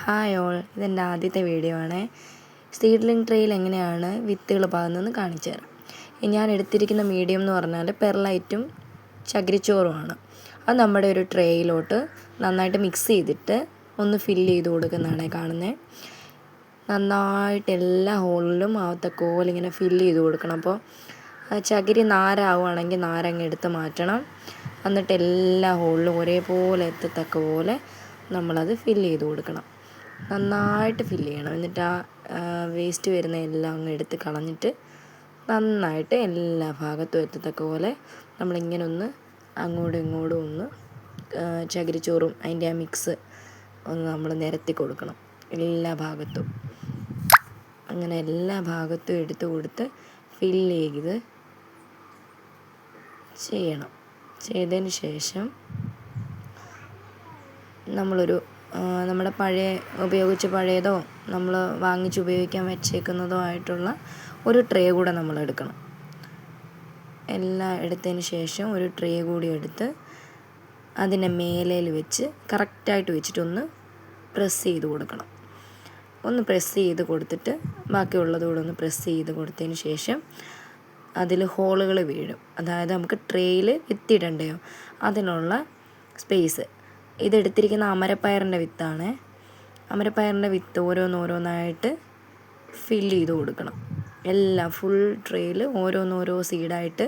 Hi all, ഇതെൻ്റെ ആദ്യത്തെ video ആണ്. സീഡ്ലിംഗ് ട്രേയിൽ എങ്ങനെയാണ് വിത്തുകൾ പാകുന്നതെന്ന് കാണിച്ചു തരാം. ഞാൻ എടുത്തിരിക്കുന്ന മീഡിയം എന്ന് പറഞ്ഞാൽ പെർലൈറ്റും ചകിരിച്ചോറുമാണ്. അത് നമ്മുടെ ഒരു ട്രേയിലോട്ട് നന്നായിട്ട് മിക്സ് ചെയ്തിട്ട് ഒന്ന് ഫില്ല് ചെയ്ത് കൊടുക്കുന്നതാണ് കാണുന്നത്. നന്നായിട്ട് എല്ലാ ഹോളിലും ആവത്തക്കോലെ ഇങ്ങനെ ഫില്ല് ചെയ്ത് കൊടുക്കണം. അപ്പോൾ ചകിരി നാരാവുകയാണെങ്കിൽ നാരങ്ങ എടുത്ത് മാറ്റണം. എന്നിട്ട് എല്ലാ ഹോളിലും ഒരേപോലെ എത്തത്തക്ക പോലെ നമ്മളത് ഫില്ല് ചെയ്ത് കൊടുക്കണം. നന്നായിട്ട് ഫില്ല് ചെയ്യണം. എന്നിട്ട് ആ വേസ്റ്റ് വരുന്ന എല്ലാം അങ്ങ് എടുത്ത് കളഞ്ഞിട്ട് നന്നായിട്ട് എല്ലാ ഭാഗത്തും എത്തത്തക്ക പോലെ നമ്മളിങ്ങനെ ഒന്ന് അങ്ങോട്ടും ഇങ്ങോട്ടും ഒന്ന് ചകിരിച്ചോറും അതിൻ്റെ ആ മിക്സ് ഒന്ന് നമ്മൾ നിരത്തി കൊടുക്കണം എല്ലാ ഭാഗത്തും. അങ്ങനെ എല്ലാ ഭാഗത്തും എടുത്ത് കൊടുത്ത് ഫില്ല് ചെയ്ത് ചെയ്യണം. ചെയ്തതിന് ശേഷം നമ്മുടെ പഴയതോ നമ്മൾ വാങ്ങിച്ച് ഉപയോഗിക്കാൻ വെച്ചേക്കുന്നതോ ആയിട്ടുള്ള ഒരു ട്രേ കൂടെ നമ്മൾ എടുക്കണം. എല്ലാം എടുത്തതിന് ശേഷം ഒരു ട്രേ കൂടി എടുത്ത് അതിൻ്റെ മേലയിൽ വെച്ച് കറക്റ്റായിട്ട് വെച്ചിട്ടൊന്ന് പ്രസ് ചെയ്ത് കൊടുക്കണം. ഒന്ന് പ്രസ് ചെയ്ത് കൊടുത്തിട്ട് ബാക്കിയുള്ളത് കൂടെ ഒന്ന് പ്രസ് ചെയ്ത് കൊടുത്തതിന് ശേഷം അതിൽ ഹോളുകൾ വീഴും. അതായത് നമുക്ക് ട്രേയിൽ വിത്തിടണ്ടയോ അതിനുള്ള സ്പേസ്. ഇതെടുത്തിരിക്കുന്ന അമരപ്പയറിൻ്റെ വിത്താണ്. അമരപ്പയറിൻ്റെ വിത്ത് ഓരോന്നോരോന്നായിട്ട് ഫില്ല് ചെയ്ത് കൊടുക്കണം. എല്ലാം ഫുൾ ട്രേയിൽ ഓരോന്നോരോ സീഡായിട്ട്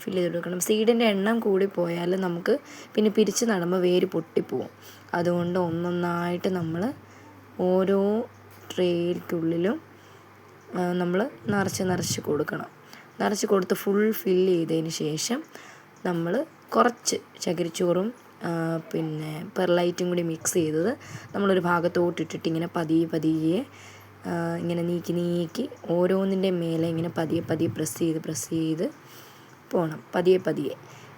ഫില്ല് ചെയ്ത് കൊടുക്കണം. സീഡിൻ്റെ എണ്ണം കൂടിപ്പോയാൽ നമുക്ക് പിന്നെ പിരിച്ച് നടുമ്പോൾ വേര് പൊട്ടിപ്പോവും. അതുകൊണ്ട് ഒന്നൊന്നായിട്ട് നമ്മൾ ഓരോ ട്രേയ്ക്കുള്ളിലും നമ്മൾ നിറച്ച് കൊടുക്കണം. നിറച്ച് കൊടുത്ത് ഫുൾ ഫില്ല് ചെയ്തതിന് ശേഷം നമ്മൾ കുറച്ച് ചകിരിച്ചോറും പിന്നെ പെർലൈറ്റും കൂടി മിക്സ് ചെയ്തത് നമ്മളൊരു ഭാഗത്തോട്ടിട്ടിട്ട് ഇങ്ങനെ പതിയെ ഇങ്ങനെ നീക്കി ഓരോന്നിൻ്റെ മേലെ ഇങ്ങനെ പതിയെ പ്രസ് ചെയ്ത് പോകണം പതിയെ.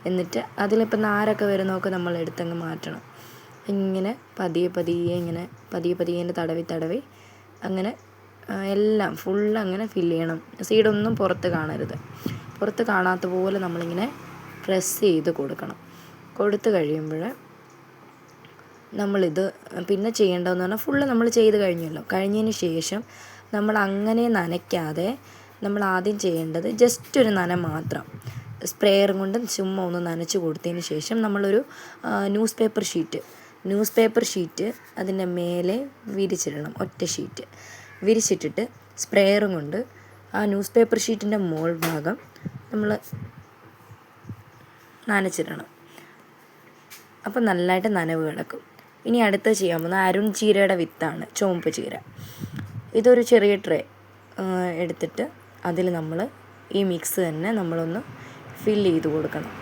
എന്നിട്ട് അതിലിപ്പോൾ നാരൊക്കെ വരുന്നതൊക്കെ നമ്മൾ എടുത്തങ്ങ് മാറ്റണം. ഇങ്ങനെ പതിയെ തടവി അങ്ങനെ എല്ലാം ഫുള്ളങ്ങനെ ഫില്ല് ചെയ്യണം. സീഡൊന്നും പുറത്ത് കാണരുത്. പുറത്ത് കാണാത്ത പോലെ നമ്മളിങ്ങനെ പ്രസ് ചെയ്ത് കൊടുക്കണം. കൊടുത്തു കഴിയുമ്പോൾ നമ്മളിത് പിന്നെ ചെയ്യേണ്ടതെന്ന് പറഞ്ഞാൽ ഫുള്ള് നമ്മൾ ചെയ്ത് കഴിഞ്ഞതിന് ശേഷം നമ്മൾ അങ്ങനെ നനയ്ക്കാതെ നമ്മൾ ആദ്യം ചെയ്യേണ്ടത് ജസ്റ്റ് ഒരു നന മാത്രം സ്പ്രേയറും കൊണ്ട് ചുമ്മാ ഒന്ന് നനച്ച് കൊടുത്തതിന് ശേഷം നമ്മളൊരു ന്യൂസ് പേപ്പർ ഷീറ്റ് അതിൻ്റെ മേലെ വിരിച്ചിടണം. ഒറ്റ ഷീറ്റ് വിരിച്ചിട്ടിട്ട് സ്പ്രേയറും കൊണ്ട് ആ ന്യൂസ് പേപ്പർ ഷീറ്റിൻ്റെ മോൾ ഭാഗം നമ്മൾ നനച്ചിടണം. അപ്പം നല്ലതായിട്ട് നനവ് കിടക്കും. ഇനി അടുത്ത് ചെയ്യാൻ പോകുന്നത് അരുൺ ചീരയുടെ വിത്താണ്, ചുവപ്പ് ചീര. ഇതൊരു ചെറിയ ട്രേ എടുത്തിട്ട് അതിൽ നമ്മൾ ഈ മിക്സ് തന്നെ നമ്മളൊന്ന് ഫില്ല് ചെയ്ത് കൊടുക്കണം.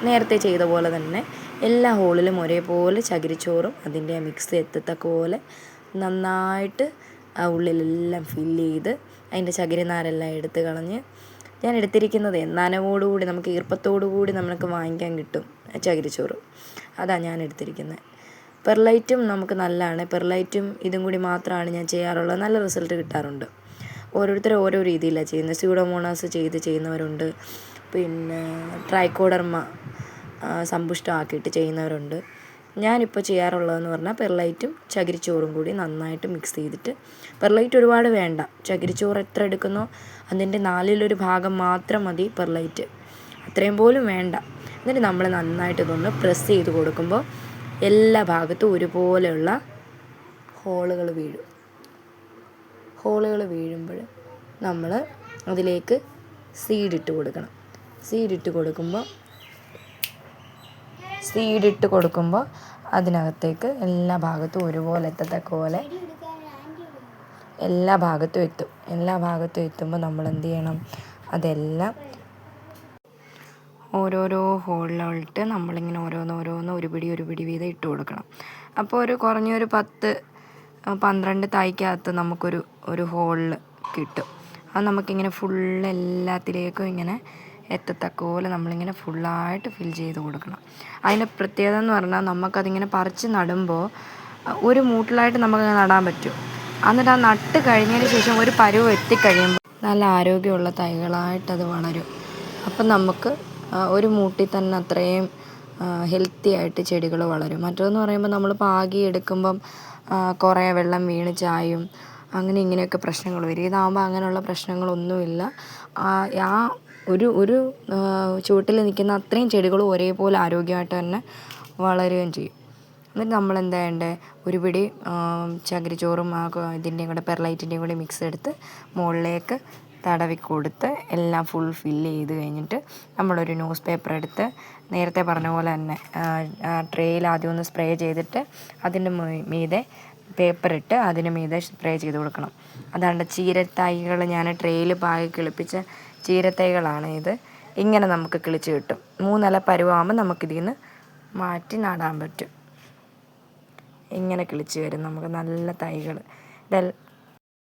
നേരത്തെ ചെയ്ത പോലെ തന്നെ എല്ലാ ഹോളിലും ഒരേപോലെ ചകിരിച്ചോറും അതിൻ്റെ ആ മിക്സ് എത്തത്തക്ക പോലെ നന്നായിട്ട് ആ ഉള്ളിലെല്ലാം ഫില്ല് ചെയ്ത് അതിൻ്റെ ചകിരിനാരെല്ലാം എടുത്ത് കളഞ്ഞ് ഞാൻ എടുത്തിരിക്കുന്നത് നനവോടുകൂടി നമുക്ക് ഈർപ്പത്തോടുകൂടി നമുക്ക് വാങ്ങിക്കാൻ കിട്ടും ചകിരിച്ചോറ്. അതാണ് ഞാൻ എടുത്തിരിക്കുന്നത്. പെർലൈറ്റും നമുക്ക് നല്ലതാണ്. പെർലൈറ്റും ഇതും കൂടി മാത്രമാണ് ഞാൻ ചെയ്യാറുള്ളത്. നല്ല റിസൾട്ട് കിട്ടാറുണ്ട്. ഓരോരുത്തരും ഓരോ രീതിയിലാണ് ചെയ്യുന്നത്. സ്യൂഡോമോണാസ് ചെയ്യുന്നവരുണ്ട്. പിന്നെ ട്രൈക്കോഡർമ സമ്പുഷ്ടമാക്കിയിട്ട് ചെയ്യുന്നവരുണ്ട്. ഞാനിപ്പോൾ ചെയ്യാറുള്ളതെന്ന് പറഞ്ഞാൽ പെർലൈറ്റും ചകിരിച്ചോറും കൂടി നന്നായിട്ട് മിക്സ് ചെയ്തിട്ട്, പെർലൈറ്റ് ഒരുപാട് വേണ്ട, ചകിരിച്ചോറ് എത്ര എടുക്കുന്നോ അതിൻ്റെ 4/1 ഭാഗം മാത്രം മതി പെർലൈറ്റ്, അത്രയും പോലും വേണ്ട. എന്നിട്ട് നമ്മൾ നന്നായിട്ട് ഇതൊന്ന് പ്രസ് ചെയ്ത് കൊടുക്കുമ്പോൾ എല്ലാ ഭാഗത്തും ഒരുപോലെയുള്ള ഹോളുകൾ വീഴുമ്പോൾ നമ്മൾ അതിലേക്ക് സീഡിട്ട് കൊടുക്കുമ്പോൾ അതിനകത്തേക്ക് എല്ലാ ഭാഗത്തും ഒരുപോലെ എത്തത്തക്ക പോലെ എല്ലാ ഭാഗത്തും എത്തുമ്പോൾ നമ്മൾ എന്ത് ചെയ്യണം, അതെല്ലാം ഓരോരോ ഹോളിലോട്ട് നമ്മളിങ്ങനെ ഓരോന്ന് ഒരു പിടി വീതം ഇട്ട് കൊടുക്കണം. അപ്പോൾ കുറഞ്ഞൊരു 10-12 തൈക്കകത്ത് നമുക്കൊരു ഹോളിൽ കിട്ടും. അത് നമുക്കിങ്ങനെ ഫുള്ള് എല്ലാത്തിലേക്കും ഇങ്ങനെ എത്തത്തക്ക പോലെ നമ്മളിങ്ങനെ ഫുള്ളായിട്ട് ഫിൽ ചെയ്ത് കൊടുക്കണം. അതിൻ്റെ പ്രത്യേകത എന്ന് പറഞ്ഞാൽ നമുക്കതിങ്ങനെ പറിച്ച് നടുമ്പോൾ ഒരു മൂട്ടിലായിട്ട് നമുക്ക് നടാൻ പറ്റും. എന്നിട്ട് ആ നട്ട് കഴിഞ്ഞതിന് ശേഷം ഒരു പരുവ് എത്തിക്കഴിയുമ്പോൾ നല്ല ആരോഗ്യമുള്ള തൈകളായിട്ടത് വളരും. അപ്പം നമുക്ക് ഒരു മൂട്ടിൽ തന്നെ അത്രയും ഹെൽത്തി ആയിട്ട് ചെടികൾ വളരും. മറ്റേതെന്ന് പറയുമ്പോൾ നമ്മൾ പാകി എടുക്കുമ്പം കുറേ വെള്ളം വീണ് ചായും അങ്ങനെ ഇങ്ങനെയൊക്കെ പ്രശ്നങ്ങൾ വരും. ഇതാകുമ്പോൾ അങ്ങനെയുള്ള പ്രശ്നങ്ങളൊന്നുമില്ല. ആ ഒരു ചുവട്ടിൽ നിൽക്കുന്ന അത്രയും ചെടികളും ഒരേപോലെ ആരോഗ്യമായിട്ട് തന്നെ വളരുകയും ചെയ്യും. എന്നിട്ട് നമ്മളെന്താ ചെയ്യേണ്ടത്, ഒരു പിടി ചകിരിച്ചോറും ഇതിൻ്റെയും കൂടെ പെർലൈറ്റിൻ്റെയും കൂടി മിക്സ് എടുത്ത് മുകളിലേക്ക് തടവി കൊടുത്ത് എല്ലാം ഫുൾ ഫില്ല് ചെയ്ത് കഴിഞ്ഞിട്ട് നമ്മളൊരു ന്യൂസ് പേപ്പർ എടുത്ത് നേരത്തെ പറഞ്ഞ പോലെ തന്നെ ട്രേയിൽ ആദ്യം ഒന്ന് സ്പ്രേ ചെയ്തിട്ട് അതിൻ്റെ മീതെ പേപ്പറിട്ട് അതിന് മീതെ സ്പ്രേ ചെയ്ത് കൊടുക്കണം. അതാണ്ട് ചീരത്തൈകൾ ഞാൻ ട്രേയിൽ പാകി കിളിപ്പിച്ച ചീരത്തൈകളാണ് ഇത്. ഇങ്ങനെ നമുക്ക് കിളിച്ച് കിട്ടും. 3 ഇല പരുവാകുമ്പോൾ നമുക്കിതിൽ നിന്ന് മാറ്റി നടാൻ പറ്റും. ഇങ്ങനെ കിളിച്ച് വരും നമുക്ക് നല്ല തൈകൾ.